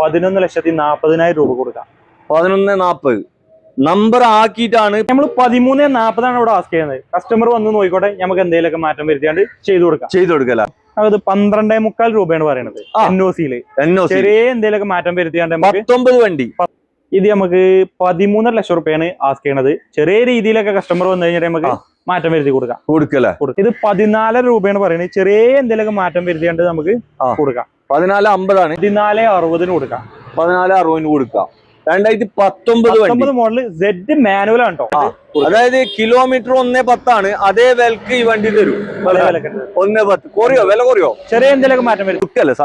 11,40,000 രൂപ കൊടുക്കാം. 11,40,000 നമ്പർ ആക്കിയിട്ടാണ് നമ്മൾ 13,40 ഇവിടെ ആസ്ക് ചെയ്യുന്നത്. കസ്റ്റമർ വന്ന് നോക്കിക്കോട്ടെ, നമുക്ക് എന്തെങ്കിലുമൊക്കെ മാറ്റം വരുത്തിയാണ്ട് ചെയ്തു കൊടുക്കല. അത് 12,45 രൂപയാണ് പറയുന്നത് NOC-യില്. ചെറിയ എന്തെങ്കിലുമൊക്കെ മാറ്റം വരുത്തിയാണ്ട് 19 വണ്ടി. ഇത് നമുക്ക് 13.5 ലക്ഷം രൂപയാണ് ആസ്ക് ചെയ്യണത്. ചെറിയ രീതിയിലൊക്കെ കസ്റ്റമർ വന്നു കഴിഞ്ഞാൽ നമുക്ക് മാറ്റം വരുത്തി കൊടുക്കാം. ഇത് 14 രൂപയാണ് പറയുന്നത്. ചെറിയ എന്തെങ്കിലുമൊക്കെ മാറ്റം വരുത്തിയാണ്ട് നമുക്ക് കൊടുക്കാം. 14,50 14,60 കൊടുക്കാം. 14,60 കൊടുക്കാം. 2019 മോഡല് Z മാനുവൽ ആണ് കേട്ടോ. അതായത് കിലോമീറ്റർ 1.10 അതേ വിലക്ക് ഈ വണ്ടി തരും. 1.10 കുറയോ? വില കുറയോ? ചെറിയ എന്തെങ്കിലും മാറ്റം വരും.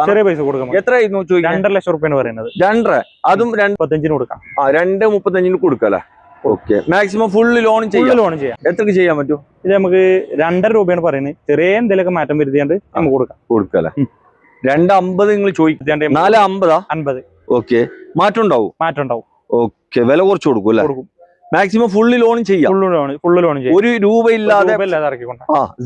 ചെറിയ പൈസ കൊടുക്കാം. എത്രയായിരുന്നു? 2.5 ലക്ഷം രൂപയാണ് പറയുന്നത്. 2.5 അതും 2.35 കൊടുക്കാം. 2.35 കൊടുക്കല്ലേ? ഓക്കെ. മാക്സിമം ഫുള്ള് ലോൺ ചെയ്യാം. എത്രക്ക് ചെയ്യാൻ പറ്റും? ഇത് നമുക്ക് 2.5 രൂപയാണ് പറയുന്നത്. ചെറിയ എന്തെങ്കിലും മാറ്റം വരുത്തിയാണ്ട് നമുക്ക് കൊടുക്കല്ലേ? 2.50 നിങ്ങൾ ചോദിക്കാണ്ട് 4.50 50. ഓക്കെ. മാറ്റം ഉണ്ടാവും. ഓക്കെ. വില കുറച്ച് കൊടുക്കും അല്ലേ? മാക്സിമം ഫുള്ള് ലോൺ ചെയ്യാം. ഫുള്ള് ലോൺ ചെയ്യാം. 1 രൂപ ഇല്ലാതെ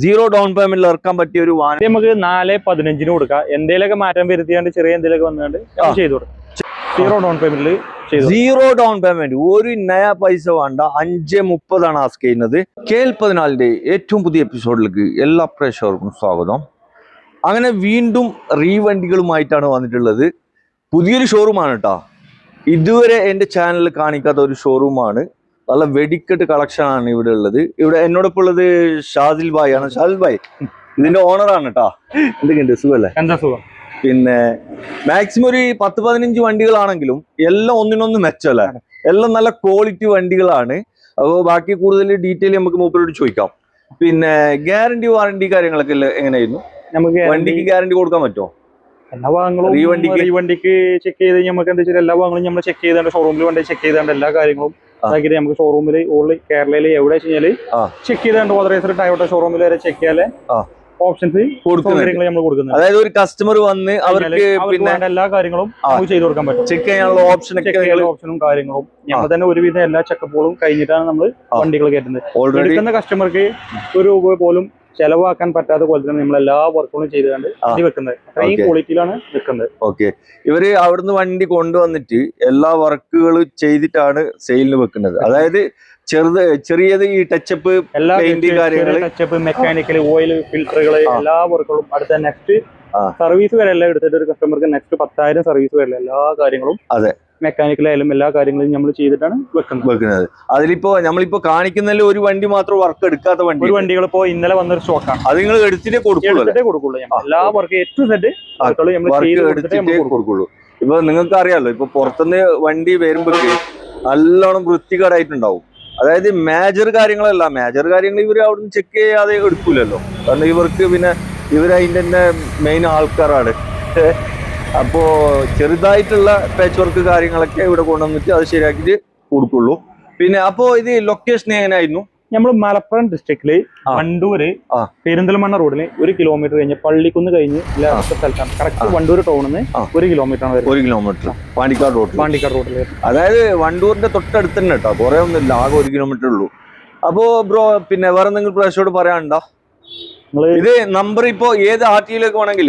0 ഡൗൺ പേയ്മെന്റിൽ ഇറക്കാൻ പറ്റിയ ഒരു വാഹനം നമുക്ക് 4.15 കൊടുക്കാം. എന്തെങ്കിലുമൊക്കെ മാറ്റം വരുത്തിയാണ്ട് ചെറിയ എന്തെങ്കിലുമൊക്കെ വന്നുകൊണ്ട് ചെയ്തു കൊടുക്കാം. 0 ഡൗൺ പേയ്മെന്റിൽ 0 ഡൗൺ പേയ്മെന്റ്. ഒരു നയ പൈസ വേണ്ട. 5.30 ആസ്ക് ചെയ്യുന്നത്. KL14 ഏറ്റവും പുതിയ എപ്പിസോഡിലേക്ക് എല്ലാ പ്രേക്ഷകർക്കും സ്വാഗതം. അങ്ങനെ വീണ്ടും റീവണ്ടികളുമായിട്ടാണ് വന്നിട്ടുള്ളത്. പുതിയൊരു ഷോറൂമാണ് കേട്ടോ. ഇതുവരെ എൻ്റെ ചാനലിൽ കാണിക്കാത്ത ഒരു ഷോറൂമാണ്. നല്ല വെടിക്കെട്ട് കളക്ഷൻ ആണ് ഇവിടെ ഉള്ളത്. ഇവിടെ എന്നോടൊപ്പം ഉള്ളത് ഷാദിൽ ഭായ് ആണ്. ഷാദിൽ ഭായ് ഇതിന്റെ ഓണറാണ് കേട്ടോ. എന്തൊക്കെയുണ്ട്? സുഖല്ലേ? സുഖം. പിന്നെ മാക്സിമം ഒരു 10-15 വണ്ടികളാണെങ്കിലും എല്ലാം ഒന്നിനൊന്ന് മെച്ചല്ലേ? എല്ലാം നല്ല ക്വാളിറ്റി വണ്ടികളാണ്. അപ്പോൾ ബാക്കി കൂടുതൽ ഡീറ്റെയിൽ നമുക്ക് മൂപ്പരോട് ചോദിക്കാം. പിന്നെ ഗ്യാരണ്ടി വാറണ്ടി കാര്യങ്ങളൊക്കെ എങ്ങനെയായിരുന്നു? നമുക്ക് വണ്ടിക്ക് ഗ്യാരണ്ടി കൊടുക്കാൻ പറ്റുമോ? എല്ലാ ഭാഗങ്ങളും ഈ വണ്ടിക്ക് ചെക്ക് ചെയ്ത് നമുക്ക് എന്താ വെച്ചാൽ എല്ലാ ഭാഗങ്ങളും നമ്മൾ ചെക്ക് ചെയ്താണ്ട് ഷോറൂമിൽ വണ്ടി ചെക്ക് ചെയ്താണ്ട് എല്ലാ കാര്യങ്ങളും ഇതാക്കിയിട്ട് നമുക്ക് ഷോറൂമിൽ ഓൾറെഡി കേരളയിൽ എവിടെ വെച്ചാൽ ചെക്ക് ചെയ്താണ്ട് ഓതറൈസ്ഡ് ടയോട്ട ഷോറൂമിൽ വരെ ചെക്ക് ചെയ്യാതെ ഓപ്ഷൻസ് നമ്മൾ കൊടുക്കുന്നത്. അതായത് ഒരു കസ്റ്റമർ വന്ന് അവർക്ക് എല്ലാ കാര്യങ്ങളും ചെയ്ത് കൊടുക്കാൻ പറ്റും. ചെക്ക് ചെയ്യാനുള്ള ഓപ്ഷനും കാര്യങ്ങളും നമ്മൾ തന്നെ ഒരുവിധം എല്ലാ ചെക്കപ്പുകളും കഴിഞ്ഞിട്ടാണ് നമ്മൾ വണ്ടികൾ കയറ്റുന്നത്. എടുക്കുന്ന കസ്റ്റമർക്ക് 1 രൂപ പോലും ചെലവാക്കാൻ പറ്റാത്ത പോലെ തന്നെ നമ്മൾ എല്ലാ വർക്കുകളും ചെയ്തുകൊണ്ട് വെക്കുന്നത്. അത്രയും ക്വാളിറ്റിയിലാണ് വെക്കുന്നത്. ഓക്കെ. ഇവര് അവിടുന്ന് വണ്ടി കൊണ്ടുവന്നിട്ട് എല്ലാ വർക്കുകളും ചെയ്തിട്ടാണ് സെയിലിന് വെക്കുന്നത്. അതായത് ചെറിയത് ഈ ടച്ചപ്പ്, ടച്ചപ്പ്, മെക്കാനിക്കൽ, ഓയിൽ ഫിൽറ്ററുകൾ എല്ലാ വർക്കുകളും അടുത്ത നെക്സ്റ്റ് സർവീസ് വരെ എല്ലാം എടുത്തിട്ട് ഒരു കസ്റ്റമർക്ക് നെക്സ്റ്റ് 10,000 സർവീസ് വരെ എല്ലാ കാര്യങ്ങളും മെക്കാനിക്കലായാലും എല്ലാ കാര്യങ്ങളും നമ്മൾ ചെയ്തിട്ടാണ് വെക്കുന്നത്. അതിലിപ്പോ നമ്മളിപ്പോ കാണിക്കുന്നതിൽ ഒരു വണ്ടി മാത്രം വർക്ക് എടുക്കാത്ത വണ്ടികൾ ഇപ്പോ ഇന്നലെ വന്നൊരു സ്റ്റോക്കാണ്. അത് നിങ്ങൾ എടുത്തിട്ടേ കൊടുക്കുള്ളൂ. എല്ലാ വർക്ക് A to Z കൊടുക്കുള്ളൂ. ഇപ്പൊ നിങ്ങൾക്ക് അറിയാലോ, ഇപ്പൊ പുറത്തുനിന്ന് വണ്ടി വരുമ്പോ നല്ലോണം വൃത്തികേടായിട്ടുണ്ടാവും. അതായത് മേജർ കാര്യങ്ങൾ ഇവർ അവിടുന്ന് ചെക്ക് ചെയ്യാതെ എടുക്കൂലല്ലോ. കാരണം ഇവർക്ക് പിന്നെ ഇവരതിന്റെ തന്നെ മെയിൻ ആൾക്കാരാണ്. അപ്പോ ചെറുതായിട്ടുള്ള പാച്ച് വർക്ക് കാര്യങ്ങളൊക്കെ ഇവിടെ കൊണ്ടുവന്നിട്ട് അത് ശരിയാക്കിട്ട് കൊടുക്കുള്ളൂ. പിന്നെ അപ്പോ ഇത് ലൊക്കേഷൻ എങ്ങനെയായിരുന്നു? നമ്മൾ മലപ്പുറം ഡിസ്ട്രിക്റ്റില് വണ്ടൂര് പെരിന്തൽമണ്ണ റോഡില് 1 കിലോമീറ്റർ കഴിഞ്ഞ് പള്ളിക്കുന്ന് കഴിഞ്ഞ് സ്ഥലത്താണ്. കറക്റ്റ് വണ്ടൂർ ടൗണിന്ന് 1 കിലോമീറ്റർ ആണ്. 1 കിലോമീറ്റർ പാണ്ടിക്കാട് റോഡില്. അതായത് വണ്ടൂരിന്റെ തൊട്ടടുത്ത് തന്നെ കേട്ടോ. കുറെ ഒന്നുമില്ല, ആകെ 1 കിലോമീറ്റർ ഉള്ളൂ. അപ്പോ ബ്രോ പിന്നെ വേറെ എന്തെങ്കിലും പ്രേക്ഷകരോട് പറയാനുണ്ടോ? ഇത് നമ്പർ ഇപ്പോ ഏത് RTOയിലേക്ക് വേണമെങ്കിൽ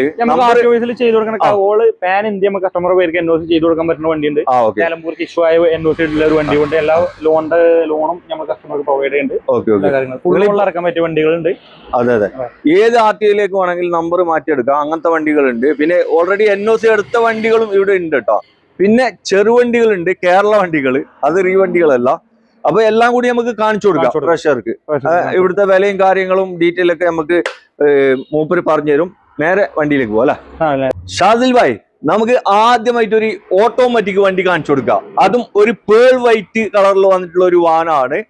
ചെയ്ത് കൊടുക്കണം. പാൻ ഇന്ത്യ കസ്റ്റമർ പേർക്ക് NOC ചെയ്ത് കൊടുക്കാൻ പറ്റുന്ന വണ്ടിയുണ്ട്. നിലമ്പൂർക്ക് ഇഷ്യൂ ആയ NOC ഉള്ള ഒരു വണ്ടിയുണ്ട്. എല്ലാ ലോണും നമ്മൾ കസ്റ്റമർക്ക് പ്രൊവൈഡ് ചെയ്യുന്നുണ്ട്. ഇറക്കാൻ പറ്റിയ വണ്ടികളുണ്ട്. അതെ. ഏത് RTOയിലേക്ക് വേണമെങ്കിൽ നമ്പർ മാറ്റിയെടുക്കാം. അങ്ങനത്തെ വണ്ടികളുണ്ട്. പിന്നെ ഓൾറെഡി NOC എടുത്ത വണ്ടികളും ഇവിടെ ഉണ്ട് കേട്ടോ. പിന്നെ ചെറുവണ്ടികളുണ്ട്, കേരള വണ്ടികൾ. അത് റീവണ്ടികളല്ല. അപ്പൊ എല്ലാം കൂടി നമുക്ക് കാണിച്ചു കൊടുക്കാം പ്രേക്ഷകർക്ക്. ഇവിടുത്തെ വിലയും കാര്യങ്ങളും ഡീറ്റെയിൽ ഒക്കെ നമുക്ക് മൂപ്പര് പറഞ്ഞു തരും. നേരെ വണ്ടിയിലേക്ക് പോകാം അല്ലെ? ഷാദിൽ ഭായ്, നമുക്ക് ആദ്യമായിട്ട് ഒരു ഓട്ടോമാറ്റിക് വണ്ടി കാണിച്ചു കൊടുക്കാം. അതും ഒരു പേൾ വൈറ്റ് കളറിൽ വന്നിട്ടുള്ള ഒരു വാഹനമാണ്.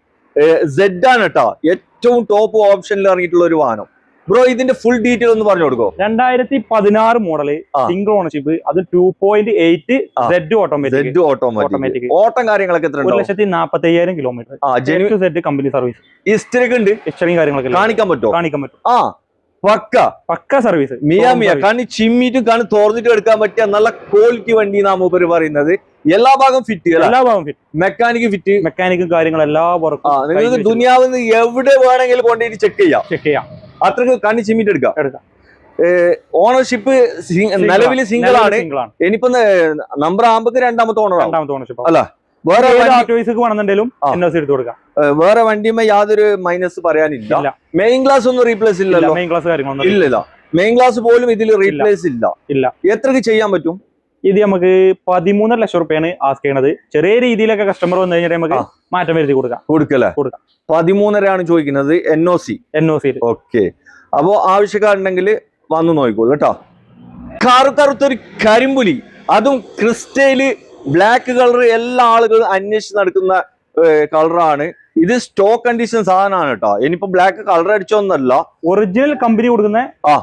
Z ആണ് കേട്ടോ. ഏറ്റവും ടോപ്പ് ഓപ്ഷനിൽ ഇറങ്ങിയിട്ടുള്ള ഒരു വാഹനം. ബ്രോ ഇതിന്റെ ഫുൾ ഡീറ്റെയിൽ ഒന്ന് പറഞ്ഞു കൊടുക്കോ? 2016 മോഡല്, സിംഗിൾ ഓണർഷിപ്പ്, അത് 2.8 Z ഓട്ടോമാറ്റിക്. ഓട്ടം കാര്യങ്ങളൊക്കെ എത്ര? 1,45,000 കിലോമീറ്റർ. Z company service. ഹിസ്റ്ററിയൊക്കെ ഉണ്ട്. ഹിസ്റ്ററിയും കാര്യങ്ങളൊക്കെ കാണിക്കാൻ പറ്റും. പക്ക സർവീസ്. മിയ കണ്ണ് ചിമ്മിട്ടും കണ്ണ് തോർന്നിട്ട് എടുക്കാൻ പറ്റിയ നല്ല ക്വാളിറ്റി വണ്ടി നാം ഉപരി പറയുന്നത്. എല്ലാ ഭാഗം ഫിറ്റ്, മെക്കാനിക്കും കാര്യങ്ങളും എല്ലാ വർക്കും നിങ്ങൾക്ക് ദുനിയാവിൽ നിന്ന് എവിടെ വേണമെങ്കിലും കൊണ്ടുപോയി ചെക്ക് ചെയ്യാം. അത്രക്ക് കണ്ണ് ചിമ്മിട്ട് എടുക്കാം. ഓണർഷിപ്പ് നിലവിൽ സിംഗിൾ ആണ്. ഇനിയിപ്പോ നമ്പർ ആകുമ്പോ രണ്ടാമത്തെ ഓണർ അല്ല. വേറെ വേറെ വണ്ടിയുമ്പോ യാതൊരു മൈനസ് പറയാനില്ല. മെയിൻ ക്ലാസ് ഒന്നും റീപ്ലേസ് ഇല്ലല്ലോ. ഇല്ല, മെയിൻ ക്ലാസ് പോലും ഇതിൽ റീപ്ലേസ് ഇല്ല. എത്രക്ക് ചെയ്യാൻ പറ്റും? ഇത് നമുക്ക് 13 ലക്ഷം റുപ്യാണ് ആസ്ക് ചെയ്യണത്. ചെറിയ രീതിയിലൊക്കെ കസ്റ്റമർ വന്നു കഴിഞ്ഞാൽ നമുക്ക് മാറ്റം വരുത്തി കൊടുക്കല്ലേ. 13.5 ആണ് ചോദിക്കുന്നത്. NOC. ഓക്കെ, അപ്പോ ആവശ്യക്കാരുണ്ടെങ്കിൽ വന്നു നോക്കിക്കോളൂ കേട്ടോ. കറുത്തൊരു കരിമ്പുലി, അതും ക്രിസ്റ്റയില് ബ്ലാക്ക് കളർ എല്ലാ ആളുകളും അന്വേഷിച്ച് നടക്കുന്ന കളറാണ്. ഇത് സ്റ്റോക്ക് കണ്ടീഷൻ സാധനമാണ് കേട്ടോ. ഇനിയിപ്പോ ബ്ലാക്ക് കളർ അടിച്ചോന്നല്ല, ഒറിജിനൽ കമ്പനി കൊടുക്കുന്ന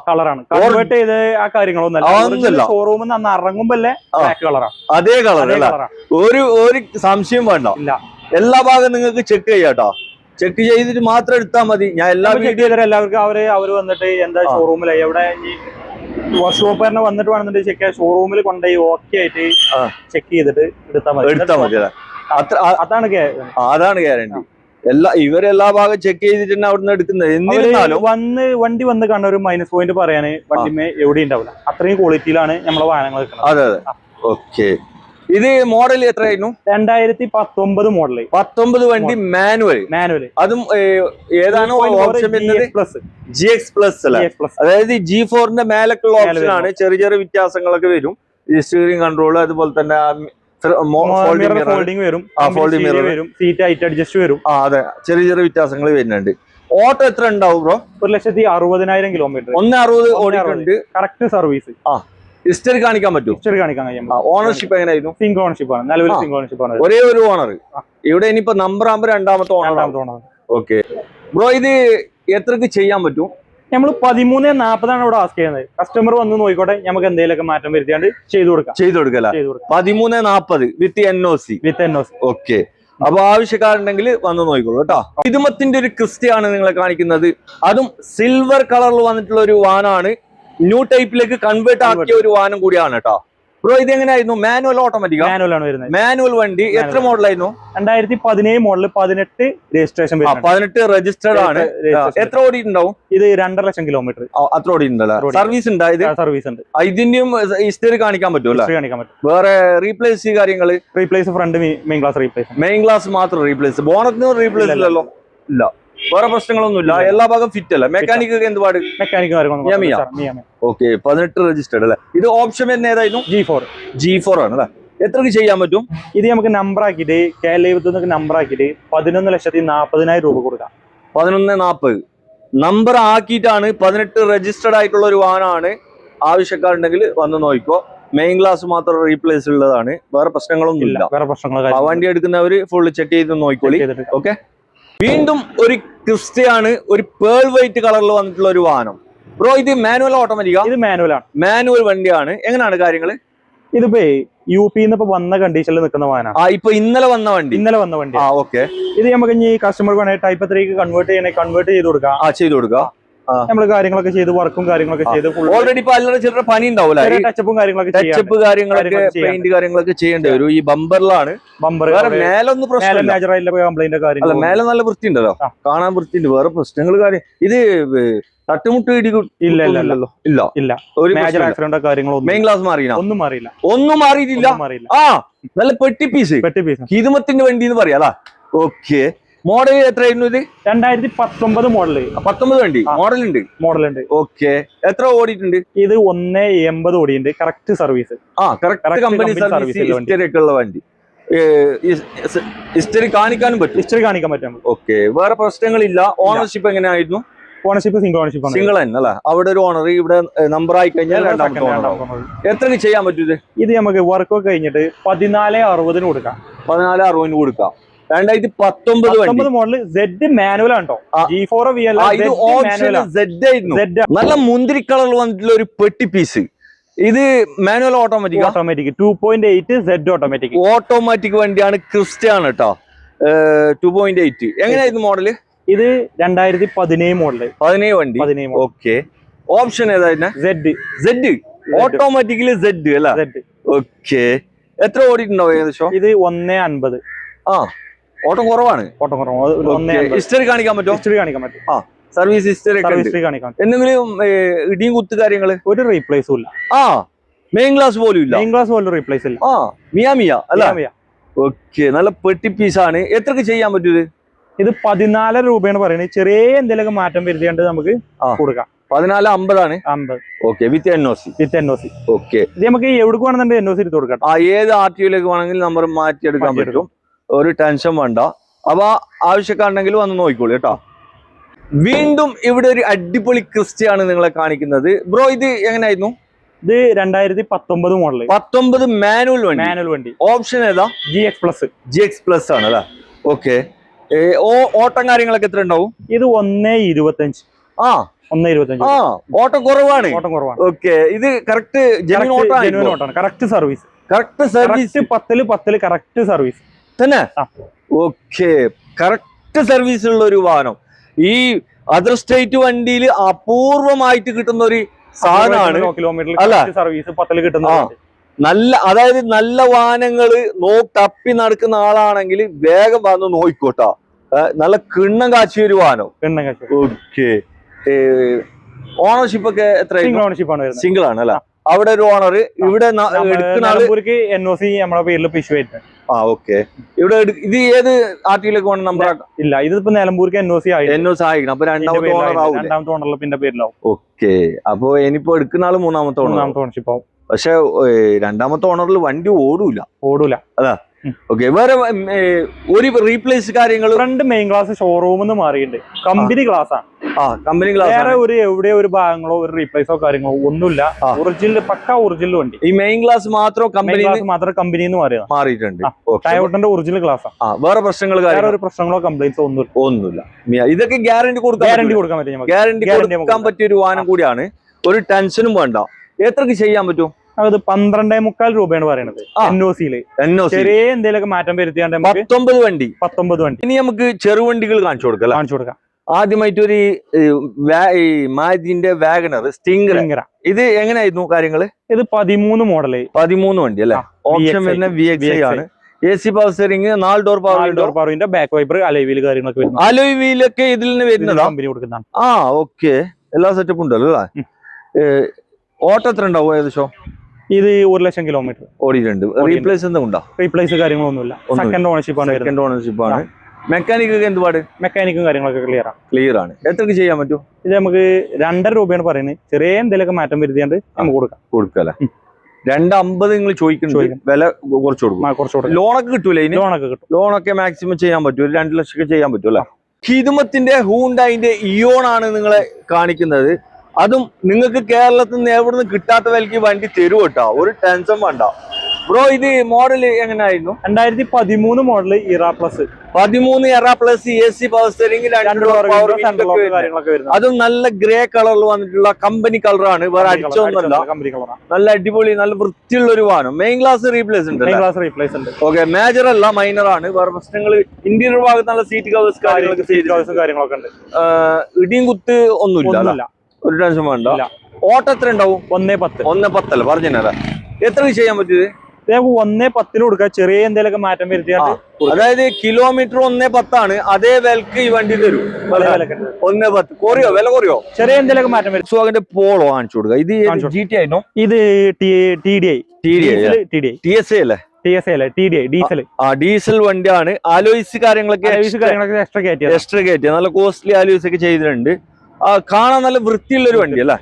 കളറാണ്. കൺവേർട്ട് ചെയ്ത് ആ കാര്യങ്ങളൊന്നും ഷോറൂമിൽ നിന്ന് ഇറങ്ങുമ്പോ ബ്ലാക്ക് കളറാണ്. അതേ കളർ. ഒരു സംശയം വേണ്ട. എല്ലാ ഭാഗം നിങ്ങൾക്ക് ചെക്ക് ചെയ്യാട്ടോ. ചെക്ക് ചെയ്തിട്ട് മാത്രം എടുത്താൽ മതി. ഞാൻ എല്ലാ വീഡിയോ എല്ലാവർക്കും അവര് വന്നിട്ട് എന്താ ഷോറൂമിൽ എവിടെ വർക്ക്ഷോപ്പ് തന്നെ വന്നിട്ട് വേണമെന്നുണ്ടെങ്കിൽ ചെക്ക് ചെയ്യാം. ഷോറൂമിൽ കൊണ്ടുപോയി ഓക്കെ ആയിട്ട് ചെക്ക് ചെയ്തിട്ട് എടുത്താൽ മതി. അതാണ് ഗ്യാരണ്ടി. ഇവരെല്ലാ ഭാഗം ചെക്ക് ചെയ്തിട്ട് തന്നെ അവിടുന്ന് എടുക്കുന്നത്. എന്നിരുന്നാലും വണ്ടി വന്ന് കാണുന്ന ഒരു മൈനസ് പോയിന്റ് പറയാന് വണ്ടിമേ എവിടെ ഉണ്ടാവില്ല. അത്രയും ക്വാളിറ്റിയിലാണ് നമ്മളെ വാഹനങ്ങൾ. അതെ. ഓക്കെ, ഇത് മോഡൽ എത്രയായിരുന്നു? 2019 മോഡല്. 19 വണ്ടി മാനുവൽ. അതും ഏതാണ് ഓപ്ഷൻ വരുന്നത്? GX+ അല്ലേ? അതായത് G4ന്റെ മേലക്കുള്ള ഓപ്ഷൻ ആണ്. ചെറിയ ചെറിയ വ്യത്യാസങ്ങളൊക്കെ വരും. സ്റ്റിയറിംഗ് കൺട്രോൾ, അതുപോലെ തന്നെ ഫോൾഡിംഗ് വരും, സീറ്റ് ഹൈറ്റ് അഡ്ജസ്റ്റ് വരും. അതെ, ചെറിയ ചെറിയ വ്യത്യാസങ്ങൾ വരുന്നുണ്ട്. ഓട്ടോ എത്ര ഉണ്ടാവും ബ്രോ? 1,60,000 കിലോമീറ്റർ. 160 ഓടിയിട്ടുണ്ട്. Correct service. ഹിസ്റ്ററി കാണിക്കാൻ പറ്റും? ഓണർഷിപ്പ് എങ്ങനെയായിരുന്നു? സിംഗിൾ ഓണർഷിപ്പ് ആണ്. നിലവിൽ സിംഗിൾ ഓണർഷിപ്പ് ആണ്. ഒരേ ഒരു ഓണർ. ഇവിടെ ഇനിയിപ്പോ നമ്പർ ആകുമ്പോ രണ്ടാമത്തെ ഓണർ. ഓക്കെ ബ്രോ, ഇത് എത്രക്ക് ചെയ്യാൻ പറ്റും? നമ്മൾ 13.40 ഇവിടെ ആസ്ക് ചെയ്യുന്നത്. കസ്റ്റമർ വന്ന് നോക്കിക്കോട്ടെ, നമുക്ക് എന്തെങ്കിലുമൊക്കെ മാറ്റം വരുത്തിയാണ്ട് ചെയ്തു കൊടുക്കാം. 13.40 വിത്ത് NOC. ഓക്കെ, അപ്പൊ ആവശ്യക്കാരുണ്ടെങ്കിൽ വന്ന് നോക്കിക്കോളൂ കേട്ടോ. ഇതുമത്തിന്റെ ഒരു ക്രിസ്റ്റയാണ് നിങ്ങളെ കാണിക്കുന്നത്. അതും സിൽവർ കളറിൽ വന്നിട്ടുള്ള ഒരു വാനാണ്. ന്യൂ ടൈപ്പിലേക്ക് കൺവേർട്ട് ആക്കിയ ഒരു വാഹനം കൂടിയാണ് കേട്ടോ. ബ്രോ, ഇത് എങ്ങനെയായിരുന്നു? Manual automatic? മാനുവൽ ആണ് വരുന്നത്. മാനുവൽ വണ്ടി. എത്ര മോഡലായിരുന്നു? 2017 മോഡൽ, 18 രജിസ്ട്രേഷൻ. 18 രജിസ്റ്റേർഡ് ആണ്. എത്ര ഓടിയിട്ടുണ്ടാവും? ഇത് 2.5 ലക്ഷം കിലോമീറ്റർ. അത്ര ഓടിയിട്ടുണ്ടല്ലോ. സർവീസ് ഉണ്ട്? സർവീസ് ഉണ്ട്. ഇതിന്റെയും ഹിസ്റ്ററി കാണിക്കാൻ പറ്റുമല്ലോ. വേറെ റീപ്ലേസ് കാര്യങ്ങൾ? Replace front main glass replace. Main glass മാത്രം റീപ്ലേസ്. ബോണറ്റിന് റീപ്ലേസ് ഇല്ലല്ലോ? ഇല്ല. വേറെ പ്രശ്നങ്ങളൊന്നുമില്ല. എല്ലാ ഭാഗം ഫിറ്റ് അല്ല. മെക്കാനിക് എന്ത് പാട്? മെക്കാനിക് ഓക്കെ, 18 രജിസ്റ്റേർഡ് അല്ലേ? ഇത് ഓപ്ഷൻ തന്നെ ഏതായിരുന്നു? G4 ആണ് അല്ലേ? എത്രക്ക് ചെയ്യാൻ പറ്റും? ഇത് നമുക്ക് നമ്പർ ആക്കിയിട്ട് KL നമ്പർ ആക്കിയിട്ട് 11,40,000 രൂപ കൊടുക്കാം. 11.40 നമ്പർ ആക്കിയിട്ടാണ്. 18 രജിസ്റ്റേർഡ് ആയിട്ടുള്ള ഒരു വാഹനമാണ്. ആവശ്യക്കാരുണ്ടെങ്കിൽ വന്ന് നോക്കിക്കോ. മെയിൻ ഗ്ലാസ് മാത്രം റീപ്ലേസ് ഉള്ളതാണ്. വേറെ പ്രശ്നങ്ങളൊന്നും ഇല്ല. വണ്ടി എടുക്കുന്നവര് ഫുള്ള് ചെക്ക് ചെയ്ത് നോക്കിക്കോളി. ഓക്കെ, വീണ്ടും ഒരു ക്രിസ്റ്റയാണ്. ഒരു പേൾ വൈറ്റ് കളറിൽ വന്നിട്ടുള്ള ഒരു വാഹനം. ബ്രോ, ഇത് മാനുവൽ ഓട്ടോമാറ്റിക്കാ? ഇത് മാനുവൽ ആണ്. മാനുവൽ വണ്ടിയാണ്. എങ്ങനെയാണ് കാര്യങ്ങള്? ഇതിപ്പോ UP വന്ന കണ്ടീഷനിൽ നിൽക്കുന്ന വാഹനം. ഇപ്പൊ ഇന്നലെ വന്ന വണ്ടി. ഓക്കെ, ഇത് നമുക്ക് ഇനി കസ്റ്റമർ ടൈപ്പ് 3 കൺവേർട്ട് ചെയ്ത് കൊടുക്കാം. നമ്മള് കാര്യങ്ങളൊക്കെ ചെയ്ത് വർക്കും കാര്യങ്ങളൊക്കെ ചെയ്ത് ഓൾറെഡി ഇപ്പൊ അല്ലറ ചെറിയ പണി ഉണ്ടാവില്ല. ടച്ചപ്പും കാര്യങ്ങളൊക്കെ പെയിന്റ് കാര്യങ്ങളൊക്കെ ചെയ്യേണ്ടി വരും. ഈ ബമ്പറിലാണ്. മേലൊന്നും പ്രശ്നം. കംപ്ലൈന്റ് അല്ല, മേലെ നല്ല വൃത്തി ഉണ്ടല്ലോ, കാണാൻ വൃത്തിയുണ്ട്. വേറെ പ്രശ്നങ്ങൾ കാര്യം ഇത് തട്ടുമുട്ട് ഇല്ല. ഒരു മേജർ ആക്സിഡന്റോ കാര്യങ്ങളോ? മെയിൻ ക്ലാസ് മാറിയില്ല? ഒന്നും മാറിയിട്ടില്ല. നല്ല പെട്ടി പീസ് ഹിദുമത്തിന്റെ വണ്ടി എന്ന് പറയാ. ഓക്കെ, മോഡൽ എത്രയായിരുന്നു ഇത്? 2019 മോഡല്. 19 വണ്ടി മോഡൽ ഉണ്ട്. ഓക്കെ, എത്ര ഓടിയിട്ടുണ്ട്? ഇത് 180 ഓടിയുണ്ട്. Correct service. Correct company service. History ഒക്കെ ഉള്ള വണ്ടി. ഹിസ്റ്ററി കാണിക്കാൻ പറ്റും. ഓക്കെ, വേറെ പ്രശ്നങ്ങളില്ല. ഓണർഷിപ്പ് എങ്ങനെയായിരുന്നു? ഓണർഷിപ്പ് സിംഗിൾ ഓണർഷിപ്പ് ആണ്. സിംഗിൾ അല്ലേ? അവിടെ ഒരു ഓണർ, ഇവിടെ നമ്പർ ആയി കഴിഞ്ഞാൽ രണ്ടാമത്തെ ഓണർ. എത്ര ചെയ്യാൻ പറ്റും ഇത്? നമുക്ക് വർക്ക് കഴിഞ്ഞിട്ട് 14.60 കൊടുക്കാം. 14.60 കൊടുക്കാം. 2019 മോഡൽ Z മാനുവൽ ആണ്. G4 നല്ല മുന്തിരി കളറിൽ വന്നിട്ടുള്ള ഒരു പെട്ടി പീസ്. ഇത് മാനുവൽ ഓട്ടോമാറ്റിക് 2.8 Z ഓട്ടോമാറ്റിക് വണ്ടിയാണ്. ക്രിസ്റ്റയാണ് കേട്ടോ. 2.8. എങ്ങനെയായിരുന്നു മോഡല്? ഇത് 2017 മോഡല്. 17 വണ്ടി. ഓക്കെ, ഓപ്ഷൻ ഏതായിരുന്നു? Z ഓട്ടോമാറ്റിക്കലി Z അല്ല? ഓക്കെ, എത്ര ഓടിയിട്ടുണ്ടാവും ഏകദേശം? ഇത് 150. ഓട്ടം കുറവാണ്. ഹിസ്റ്ററി കാണിക്കാൻ പറ്റും. സർവീസ് ഹിസ്റ്ററി ഒക്കെ ഉണ്ട്. കാണിക്കാം. എന്തെങ്കിലും ഇടിയും കുത്ത് കാര്യങ്ങള്? ഒരു റീപ്ലേസും ഇല്ല. മെയിൻ ഗ്ലാസ് പോലും ഇല്ല. മെയിൻ ഗ്ലാസ് പോലും റീപ്ലേസ് ഇല്ല. മിയ അല്ല. ഓക്കെ, നല്ല പെട്ടി പീസാണ്. എത്രക്ക് ചെയ്യാൻ പറ്റൂത്? ഇത് 14 രൂപയാണ് പറയുന്നത്. ചെറിയ എന്തെങ്കിലും മാറ്റം വരുത്തിയാണ്ട് നമുക്ക് കൊടുക്കാം. 14.50 50. ഓക്കെ, വിത്ത് NOC. ഓക്കെ, ഇത് നമുക്ക് എവിടെ വേണമെന്നുണ്ടെങ്കിൽ NOC എടുത്ത് കൊടുക്കാം. ഏത് RTOയിലേക്ക് വേണമെങ്കിൽ നമ്പർ മാറ്റിയെടുക്കാൻ പറ്റും. ഒരു ടെൻഷൻ വേണ്ട. അപ്പൊ ആവശ്യക്കാരുണ്ടെങ്കിൽ വന്ന് നോക്കിക്കോളൂ കേട്ടോ. വീണ്ടും ഇവിടെ ഒരു അടിപൊളി ക്രിസ്റ്റയാണ് നിങ്ങളെ കാണിക്കുന്നത്. ബ്രോ, ഇത് എങ്ങനെയായിരുന്നു? ഇത് 2019 മോഡൽ. 19 മാനുവൽ വണ്ടി. ഓപ്ഷൻ ഏതാ? GX Plus ആണ് അല്ലേ? ഓക്കെ, ഓട്ടം കാര്യങ്ങളൊക്കെ എത്ര ഉണ്ടാവും? ഇത് 1.25. 1.25. ഓട്ടം കുറവാണ്. ഓക്കെ, ഇത് കറക്റ്റ് ജെന്യുൻ ഓട്ടം. Correct service. 10 കറക്റ്റ് സർവീസ് തന്നെ. ഓക്കെ, കറക്റ്റ് സർവീസ് ഉള്ള ഒരു വാഹനം. ഈ അതർ സ്റ്റേറ്റ് വണ്ടിയിൽ അപൂർവമായിട്ട് കിട്ടുന്ന ഒരു സാധനമാണ്. സർവീസ് 10 കിട്ടുന്ന നല്ല, അതായത് നല്ല വാഹനങ്ങള് തപ്പി നടക്കുന്ന ആളാണെങ്കിൽ വേഗം വന്ന് നോക്കിക്കോട്ടാ. നല്ല കിണ്ണം കാച്ചിയ ഒരു വാഹനം. ഓക്കെ, ഓണർഷിപ്പ് ഒക്കെ എത്ര? സിംഗിൾ ആണ് അല്ല? അവിടെ ഒരു ഓണർ, ഇവിടെ NOC നമ്മുടെ പേരിൽ ഇഷ്യൂ ആയിട്ട്. ഓക്കെ, ഇവിടെ ഇത് ഏത് RTOയിലേക്ക് വേണം നമ്പർ? ഇല്ല, ഇതിപ്പോ നിലമ്പൂർക്ക് NOC ആയിരിക്കണം. അപ്പൊ രണ്ടാമത്തെ ഓണറിൽ പിന്നെ പേരിലാവും. ഓക്കെ, അപ്പൊ ഇനിയിപ്പോ എടുക്കുന്ന ആള് മൂന്നാമത്തെ ഓണർഷിപ്പ് ആവും. പക്ഷെ രണ്ടാമത്തെ ഓണറിൽ വണ്ടി ഓടൂല അതാ. ഓക്കെ, വേറെ ഒരു റീപ്ലേസ് കാര്യങ്ങൾ? ഫ്രണ്ട് മെയിൻ ഗ്ലാസ് ഷോറൂമിൽ മാറിയിട്ടുണ്ട്. കമ്പനി ഗ്ലാസ് ആണ്. Company glass. വേറെ എവിടെ ഒരു ഭാഗങ്ങളോ ഒരു റീപ്ലേസോ കാര്യങ്ങളോ ഒന്നുമില്ല. ഒറിജിനൽ, പക്ക ഒറിജിനൽ വണ്ടി. ഈ മെയിൻ ഗ്ലാസ് മാത്രം കമ്പനിയിൽ നിന്ന് മാറിയിട്ടുണ്ട്. ടയോട്ടന്റെ ഒറിജിനൽ ഗ്ലാസ്. വേറെ പ്രശ്നങ്ങൾ, ഒരു പ്രശ്നങ്ങളോ കംപ്ലൈന്റ്സോ ഒന്നുമില്ല. ഇതൊക്കെ ഗ്യാരണ്ടി കൊടുക്കാൻ പറ്റിയ ഒരു വാഹനം കൂടിയാണ്. ഒരു ടെൻഷനും വേണ്ട. എത്രക്ക് ചെയ്യാൻ പറ്റും? അത് 12.25 രൂപയാണ് പറയുന്നത്. NOCയില് ചെറിയ എന്തെങ്കിലും മാറ്റം വരുത്തിയാണ്ട് 19 വണ്ടി. ഇനി നമുക്ക് ചെറുവണ്ടികൾ കാണിച്ചു കൊടുക്കാം. ആദ്യമായിട്ട് ഒരു മാജിന്റെ വാഗണർ സ്റ്റിംഗർ. ഇത് എങ്ങനെയായിരുന്നു കാര്യങ്ങള്? ഇത് 13 മോഡല്. 13 വണ്ടി അല്ലെ? ഓപ്ഷൻ വരുന്ന VXI ആണ്. AC പവർ സ്റ്റിയറിംഗ്, 4 ഡോർ പവറിന്റെ ബാക്ക് വൈപ്പർ, അലോയ് വീൽ കാര്യങ്ങളൊക്കെ വരുന്നത്. അലോയ് വീലൊക്കെ ഇതിൽ നിന്ന് വരുന്നതാ? കമ്പനി കൊടുക്കുന്നതാണ്. ഓക്കെ, എല്ലാ സെറ്റപ്പും ഉണ്ടല്ലോ അല്ലേ? ഓട്ടം എത്ര ഉണ്ടാവും ഏകദേശം? ഇത് 1,00,000 കിലോമീറ്റർ ഓടിയിട്ടുണ്ട്. റീപ്ലേസ് എന്തുണ്ടോ? റീപ്ലേസ് കാര്യങ്ങളൊന്നുമില്ല. സെക്കൻഡ് ഓണർഷിപ്പ് ആണ്. മെക്കാനിക് എന്തുപാട്? മെക്കാനിക്കും കാര്യങ്ങളൊക്കെ ക്ലിയർ ആണ്. എത്രക്ക് ചെയ്യാൻ പറ്റും? ഇത് നമുക്ക് 2.5 രൂപയാണ് പറയുന്നത്. ചെറിയ എന്തെങ്കിലും മാറ്റം വരുത്തിയാണ്ട് നമുക്ക് കൊടുക്കാം. 2.50 നിങ്ങൾ ചോദിക്കുന്നുണ്ട്. വില കുറച്ച് കൊടുക്കും. ലോണൊക്കെ കിട്ടൂലേ? ലോണൊക്കെ മാക്സിമം ചെയ്യാൻ പറ്റും. 2 ലക്ഷം ചെയ്യാൻ പറ്റും അല്ലെ? ഹിദുമത്തിന്റെ ഹൂണ്ടായിന്റെ ഇയോൺ ആണ് നിങ്ങളെ കാണിക്കുന്നത്. അതും നിങ്ങൾക്ക് കേരളത്തിൽ നിന്ന് എവിടെ നിന്ന് കിട്ടാത്ത വിലക്ക് വണ്ടി തരും കേട്ടോ. ഒരു ടെൻഷൻ വേണ്ട. ബ്രോ, ഇത് മോഡൽ എങ്ങനെയായിരുന്നു? 2013 മോഡൽ ഇറ പ്ലസ്. 13 ഇറ പ്ലസ്, AC പവർ സ്റ്റിയറിംഗ്, അതും നല്ല ഗ്രേ കളറിൽ വന്നിട്ടുള്ള കമ്പനി കളറാണ്. വേറെ അടിച്ചൊന്നുമല്ല. നല്ല അടിപൊളി, നല്ല വൃത്തിയുള്ള ഒരു വാഹനം. മെയിൻ ഗ്ലാസ് റീപ്ലേസ് ഉണ്ട്. ഓക്കെ, മേജർ അല്ല, മൈനർ ആണ്. വേറെ പ്രശ്നങ്ങൾ ഇന്റീരിയർ ഭാഗത്ത് നല്ല സീറ്റ് കവേഴ്സ് കാര്യങ്ങളൊക്കെ ഉണ്ട്. ഇടിയും കുത്ത് ഒന്നുമില്ല. ഒരു ടെൻഷൻ വേണ്ട. ഓട്ടം എത്ര ഉണ്ടാവും? 1.10 അല്ല പറഞ്ഞാ? എത്ര ചെയ്യാൻ പറ്റിയത്? 1.10 കൊടുക്കാം. ചെറിയ എന്തെങ്കിലും മാറ്റം വരുത്തിയാൽ, അതായത് കിലോമീറ്റർ 1.10 ആണ്. അതേ വിലക്ക് ഈ വണ്ടി തരും. 1.10 വില കുറയോ? ചെറിയ എന്തെങ്കിലും മാറ്റം വരും. അതിന്റെ പോളോ കാണിച്ചു കൊടുക്കുക. ഇത് GT ആയിരുന്നു? ഇത് TDI TSA അല്ലേ? ഡീസൽ വണ്ടിയാണ്. അലോയ്സ് കാര്യങ്ങളൊക്കെ എക്സ്ട്രാ കയറ്റിയ നല്ല കോസ്റ്റ്ലി അലോയ്സ് ഒക്കെ ചെയ്തിട്ടുണ്ട്. കാണാൻ നല്ല വൃത്തിയുള്ള ഒരു വണ്ടി അല്ലേ?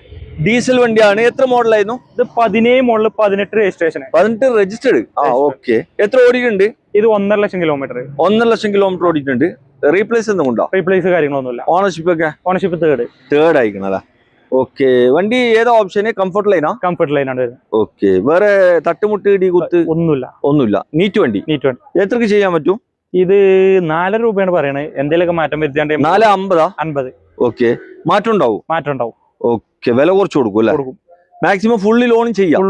ഡീസൽ വണ്ടിയാണ്. എത്ര മോഡലായിരുന്നു? ഇത് 17 മോഡൽ, 18 രജിസ്ട്രേഷൻ. 18 രജിസ്റ്റേർഡ്. ഓക്കെ, എത്ര ഓടിയിട്ടുണ്ട്? ഇത് 1.5 കിലോമീറ്റർ. 1.5 കിലോമീറ്റർ ഓടിയിട്ടുണ്ട്. റീപ്ലേസ് ഒന്നും ഉണ്ടോ? റീപ്ലേസ് കാര്യങ്ങളൊന്നുമില്ല. Ownership third ആയിക്കണല്ലേ? ഓക്കെ, വണ്ടി ഏതാ ഓപ്ഷന്? കംഫർട്ട് ലൈനാണ് വരുന്നത്. ഓക്കെ, വേറെ തട്ടുമുട്ട് ഇടി കുത്ത് ഒന്നുമില്ല. നീറ്റ് വണ്ടി. എത്രക്ക് ചെയ്യാൻ പറ്റും? ഇത് 4 രൂപയാണ് പറയണത്. എന്തെങ്കിലും മാറ്റം വരുത്തിയാണ്ട് 4.50. ഓക്കെ, മാറ്റം ഉണ്ടാവും. ഓക്കെ, വില കുറച്ച് കൊടുക്കും അല്ലേ? മാക്സിമം ഫുള്ള് ലോൺ ചെയ്യാം.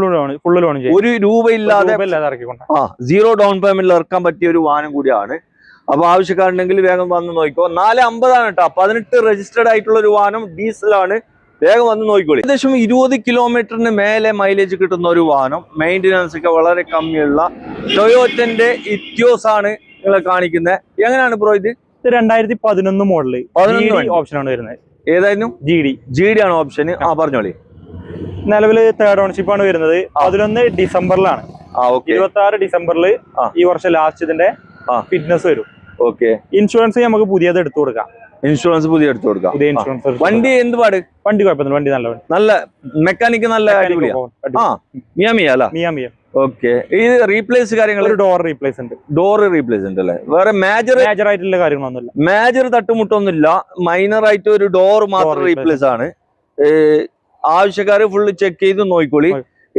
1 രൂപ ഇല്ലാതെ 0 ഡൗൺ പേയ്മെന്റിൽ ഇറക്കാൻ പറ്റിയ ഒരു വാഹനം കൂടിയാണ്. അപ്പൊ ആവശ്യക്കാരുണ്ടെങ്കിൽ വേഗം വന്ന് നോക്കിക്കോ. 4.50 ആണ് കേട്ടോ. 18 രജിസ്റ്റേർഡ് ആയിട്ടുള്ള ഒരു വാഹനം, ഡീസലാണ്. വേഗം വന്ന് നോക്കിക്കോളി. ഏകദേശം 20 കിലോമീറ്ററിന് മേലെ മൈലേജ് കിട്ടുന്ന ഒരു വാഹനം, മെയിൻ്റെനൻസ് ഒക്കെ വളരെ കമ്മിയുള്ള ടൊയോറ്റന്റെ ഇറ്റിയോസ് ആണ് നിങ്ങളെ കാണിക്കുന്നത്. എങ്ങനെയാണ് ബ്രോ ഇത്? 2011 മോഡല് ഓപ്ഷൻ ആണ് വരുന്നത്. ഏതായിരുന്നു? GD ആണ് ഓപ്ഷൻ. പറഞ്ഞോളി. നിലവിൽ തേർഡ് ഓണർഷിപ്പ് ആണ് വരുന്നത്. 11 ഡിസംബറിലാണ്. 26 ഡിസംബറിൽ ഈ വർഷം ലാസ്റ്റ് ഇതിന്റെ ഫിറ്റ്നസ് വരും. ഓക്കെ. ഇൻഷുറൻസ് നമുക്ക് പുതിയത് എടുത്തു കൊടുക്കാം. ഇൻഷുറൻസ് പുതിയ എടുത്തു കൊടുക്കാം. പുതിയ ഇൻഷുറൻസ്. വണ്ടി എന്ത് പാട്? വണ്ടി കുഴപ്പമില്ല. വണ്ടി നല്ല മെക്കാനിക്ക് നല്ല മിയാമിയ അല്ല? മിയാമിയ. ഓക്കെ. ഇത് റീപ്ലേസ് കാര്യങ്ങൾ? ഡോർ റീപ്ലേസ് ഉണ്ട്. ഡോർ റീപ്ലേസ് ഉണ്ട് അല്ലേ? വേറെ മേജർ ആയിട്ടുള്ള കാര്യങ്ങളൊന്നുമില്ല. മേജർ തട്ടുമുട്ടൊന്നുമില്ല. മൈനർ ആയിട്ട് ഒരു ഡോർ മാത്രം റീപ്ലേസ് ആണ്. ആവശ്യക്കാര് ഫുള്ള് ചെക്ക് ചെയ്ത് നോക്കിക്കോളി.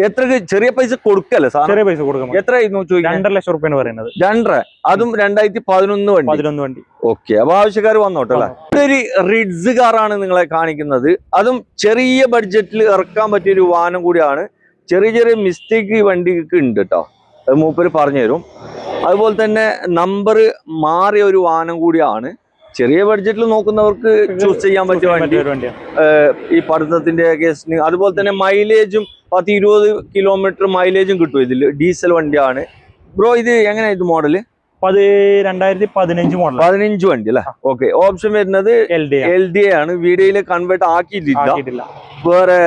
എത്ര ചെറിയ പൈസ കൊടുക്കല്ലേ? ചെറിയ പൈസ കൊടുക്കാം. എത്രയായിരുന്നു ചോദിക്കാം? 2.5 ലക്ഷം റുപ്യാണ് പറയുന്നത്. 2.5. അതും 2011 വണ്ടി. ഓക്കെ. അപ്പൊ ആവശ്യക്കാർ വന്നോട്ടെ അല്ലെ? ഇതൊരു റിഡ്സ് കാറാണ് നിങ്ങളെ കാണിക്കുന്നത്. അതും ചെറിയ ബഡ്ജറ്റിൽ ഇറക്കാൻ പറ്റിയ ഒരു വാഹനം കൂടിയാണ്. ചെറിയ മിസ്റ്റേക്ക് ഈ വണ്ടിക്ക് ഉണ്ട് കേട്ടോ. അത് മൂപ്പര് പറഞ്ഞു തരും. അതുപോലെ തന്നെ നമ്പർ മാറിയ ഒരു വാഹനം കൂടിയാണ്. ചെറിയ ബഡ്ജറ്റിൽ നോക്കുന്നവർക്ക് ചൂസ് ചെയ്യാൻ പറ്റിയ വണ്ടി ഈ പഠിത്തത്തിന്റെ കേസിന്. അതുപോലെ തന്നെ മൈലേജും 10-20 കിലോമീറ്റർ മൈലേജും കിട്ടും ഇതിൽ. ഡീസൽ വണ്ടിയാണ്. ബ്രോ ഇത് എങ്ങനെയാ ഇത് മോഡല്? 2015 മോഡൽ. 15 വണ്ടി അല്ലേ? ഓക്കെ. ഓപ്ഷൻ വരുന്നത് LD ആണ്. വീഡിയോയില് കൺവേർട്ട് ആക്കിയിട്ടില്ല. വേറെ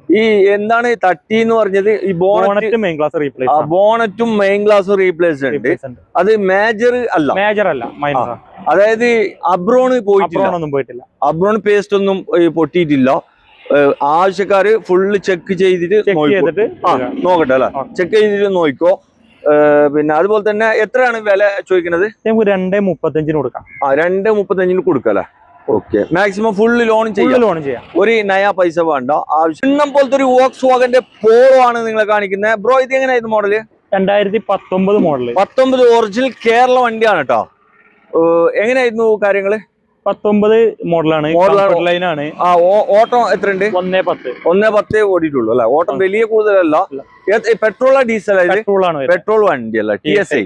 ഈ എന്താണ് തട്ടി എന്ന് പറഞ്ഞത്? ഈ ബോണറ്റും മെയിൻ ഗ്ലാസും റീപ്ലേസ് ഉണ്ട്. അത് മേജർ അല്ല, മൈനർ. അതായത് അബ്രോണ് പോയിട്ടില്ല. അബ്രോൺ പേസ്റ്റ് ഒന്നും പൊട്ടിയിട്ടില്ല. ആവശ്യക്കാര് ഫുള്ള് ചെക്ക് ചെയ്തിട്ട് നോക്കട്ടെ അല്ലെ? ചെക്ക് ചെയ്തിട്ട് നോക്കിക്കോ. പിന്നെ അതുപോലെ തന്നെ എത്രയാണ് വില ചോദിക്കുന്നത്? 2.35 കൊടുക്കാം. 2.35 കൊടുക്കാം അല്ലെ? ഓക്കെ. മാക്സിമം ഫുള്ള് ലോൺ ചെയ്യാം. ഒരു നയാ പൈസ വേണ്ട. ആവശ്യം പോലത്തെ ഒരു വോക്സ് വാഗന്റെ പോളോ ആണ് നിങ്ങളെ കാണിക്കുന്നത്. ബ്രോ ഇത് എങ്ങനെയായിരുന്നു മോഡല്? 2019 മോഡല്. 19 ഒറിജിനൽ കേരള വണ്ടിയാണ് കേട്ടോ. എങ്ങനെയായിരുന്നു കാര്യങ്ങള്? 19 മോഡലാണ്. ലൈനാണ്. ഓട്ടം എത്ര ഉണ്ട്? 1.10 ഓടിയിട്ടുള്ളൂ അല്ലെ? ഓട്ടം വലിയ കൂടുതലല്ല. പെട്രോളാ ഡീസൽ? പെട്രോൾ വണ്ടി അല്ല. TSI.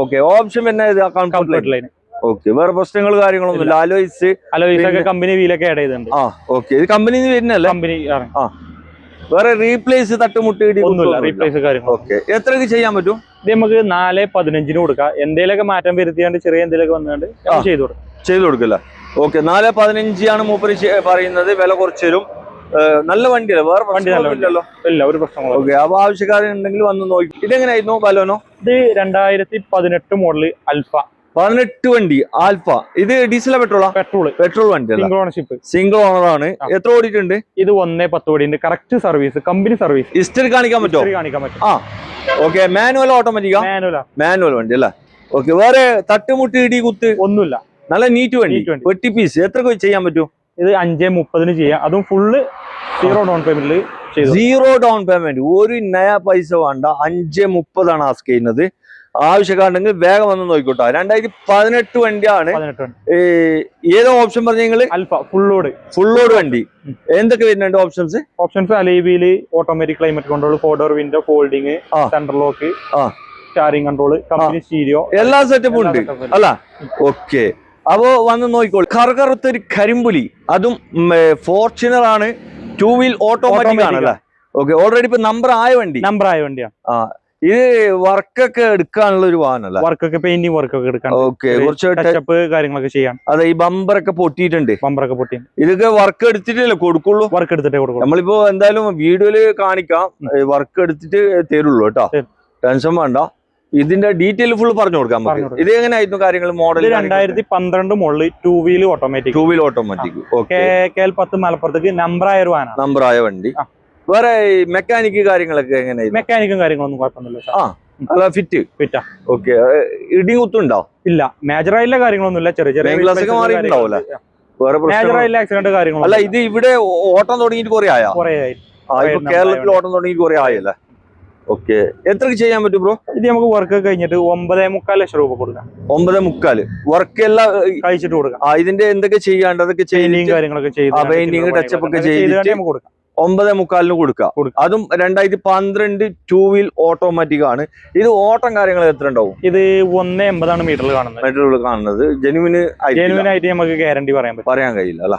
ഓക്കെ. ഓപ്ഷൻ പിന്നെ കംഫർട്ട് ലൈൻ. ഓക്കെ. വേറെ പ്രശ്നങ്ങൾ കാര്യങ്ങളൊന്നുമില്ല. അലോയ്സ് കമ്പനി വീലൊക്കെ ആഡ് ചെയ്തിട്ടുണ്ട്. ഓക്കെ. ഇത് കമ്പനി വരുന്നല്ലേ? കമ്പനി. വേറെ റീപ്ലേസ് തട്ടുമുട്ട് റീപ്ലേസ് കാര്യങ്ങൾ. ഓക്കെ. എത്രയൊക്കെ ചെയ്യാൻ പറ്റും? ഇത് നമുക്ക് 4.15 കൊടുക്കാം. എന്തെങ്കിലുമൊക്കെ മാറ്റം വരുത്തിയാണ്ട് ചെറിയ എന്തെങ്കിലുമൊക്കെ വന്നുകൊണ്ട് ചെയ്തു കൊടുക്കില്ല. ഓക്കെ. 4.15 ആണ് മൂപ്പര് പറയുന്നത്. വില കുറച്ച് തരും. നല്ല വണ്ടിയല്ലേ? വേറെ പ്രശ്നമൊന്നുമില്ലല്ലോ? ഇല്ല, ഒരു പ്രശ്നങ്ങളും. ഓക്കെ. അപ്പൊ ആവശ്യക്കാരുണ്ടെങ്കിൽ വന്ന് നോക്കി. ഇതെങ്ങനെയായിരുന്നു ബലോനോ? ഇത് 2018 മോഡല് അൽഫ. 18 വണ്ടി ആൽഫ. ഇത് ഡീസലാ പെട്രോളാ? പെട്രോൾ വണ്ടി. സിംഗിൾ ഓണർ ആണ്. എത്ര ഓടിയിട്ടുണ്ട്? ഇത് 1.10 ഓടിയുണ്ട്. Correct service, company service. History കാണിക്കാൻ പറ്റും. ഓക്കെ. മാനുവൽ ഓട്ടോമാറ്റിക്കാ? മാനുവൽ വണ്ടി അല്ലേ? ഓക്കെ. വേറെ തട്ടുമുട്ട് ഇടി കുത്ത് ഒന്നുമില്ല. നല്ല നീറ്റ് വണ്ടി. 20 പീസ്. എത്ര ചെയ്യാൻ പറ്റും? ഇത് 5.30 ചെയ്യാം. അതും ഫുള്ള് 0 ഡൗൺ പേയ്മെന്റിൽ. 0 down payment. ഒരു നയ പൈസ വേണ്ട. 5.30 ആസ്ക് ചെയ്യുന്നത്. ആവശ്യക്കാരുണ്ടെങ്കിൽ വേഗം വന്ന് നോക്കിക്കോട്ടെ. 2018 വണ്ടിയാണ്. ഏതോ ഓപ്ഷൻ പറഞ്ഞ നിങ്ങള്? അൽഫ ഫുൾ ലോഡ് വണ്ടി. എന്തൊക്കെ വരുന്നുണ്ട് options? Alloy wheel, automatic climate control, 4 door window, folding, central lock, starring control, company stereo, എല്ലാ സെറ്റപ്പും ഉണ്ട് അല്ല? ഓക്കെ. അപ്പോ വന്ന് നോക്കിക്കോളൂ. കറുത്തൊരു കരിമ്പുലി. അതും ഫോർച്യൂണർ ആണ്. 2 വീൽ ഓട്ടോമാറ്റിക് ആണല്ലേ? ഓക്കെ. ഓൾറെഡി ഇപ്പൊ നമ്പർ ആയ വണ്ടിയാണ്. ഇത് വർക്കൊക്കെ എടുക്കാനുള്ള ഒരു വാഹനമല്ല? വർക്കൊക്കെ പെയിന്റിംഗ് വർക്കൊക്കെ എടുക്കാൻ. ഓക്കെ. കുറച്ച് ടച്ചപ്പ് കാര്യങ്ങളൊക്കെ ചെയ്യാം. അതെ. ഈ ബമ്പറൊക്കെ പൊട്ടിയിട്ടുണ്ട്. ഇതൊക്കെ വർക്ക് എടുത്തിട്ടല്ലേ കൊടുക്കുള്ളൂ? വർക്ക് എടുത്തിട്ടേ കൊടുക്കുള്ളൂ. നമ്മളിപ്പോ എന്തായാലും വീഡിയോയില് കാണിക്കാം. വർക്ക് എടുത്തിട്ട് തരുള്ളൂ കേട്ടോ. ടെൻഷൻ വേണ്ട. ഇതിന്റെ ഡീറ്റെയിൽ ഫുൾ പറഞ്ഞു കൊടുക്കാം. ഇത് എങ്ങനെയായിരുന്നു കാര്യങ്ങൾ? Model 2012 model 2 wheel automatic. KL10 മലപ്പുറത്തേക്ക് നമ്പറായ വണ്ടി. വേറെ മെക്കാനിക് കാര്യങ്ങളൊക്കെ എങ്ങനെയായിരുന്നു? മെക്കാനിക്കും കാര്യങ്ങളൊന്നും കുഴപ്പമൊന്നുമില്ല. ഫിറ്റാ. ഓക്കെ. ഇടി കുത്തുണ്ടോ? ഇല്ല. മേജറായിട്ടുള്ള കാര്യങ്ങളൊന്നുമില്ല. ചെറിയ ക്ലാസ്സൊക്കെ മാറിയിട്ടുണ്ടാവൂല? വേറെ മേജറായിട്ടുള്ള ആക്സിഡന്റ് കാര്യങ്ങളോ? അല്ല, ഇത് ഇവിടെ ഓട്ടം തുടങ്ങിയിട്ട് കുറെ ആയി. കേരളത്തിൽ ഓട്ടം തുടങ്ങിയിട്ട് കുറെ ആയല്ലേ? ഓക്കെ. എത്രക്ക് ചെയ്യാൻ പറ്റും ബ്രോ? ഇത് നമുക്ക് വർക്ക് കഴിഞ്ഞിട്ട് 9.25 ലക്ഷം രൂപ കൊടുക്കാം. 9.25 വർക്ക് എല്ലാം കഴിച്ചിട്ട് കൊടുക്കാം. ഇതിന്റെ എന്തൊക്കെ ചെയ്യാണ്ട് അതൊക്കെ കാര്യങ്ങളൊക്കെ പെയിന്റിങ് ടച്ചപ്പ് ഒക്കെ ചെയ്തിട്ട് 9.25 കൊടുക്കാം. അതും 2012 2 വീൽ ഓട്ടോമാറ്റിക് ആണ്. ഇത് ഓട്ടം കാര്യങ്ങൾ എത്ര ഉണ്ടാവും? ഇത് 1.80 മീറ്ററിൽ കാണുന്നത്. ജെനുവിൻ ആയിട്ട് നമുക്ക് ഗ്യാരണ്ടി പറയാൻ കഴിയില്ല അല്ല?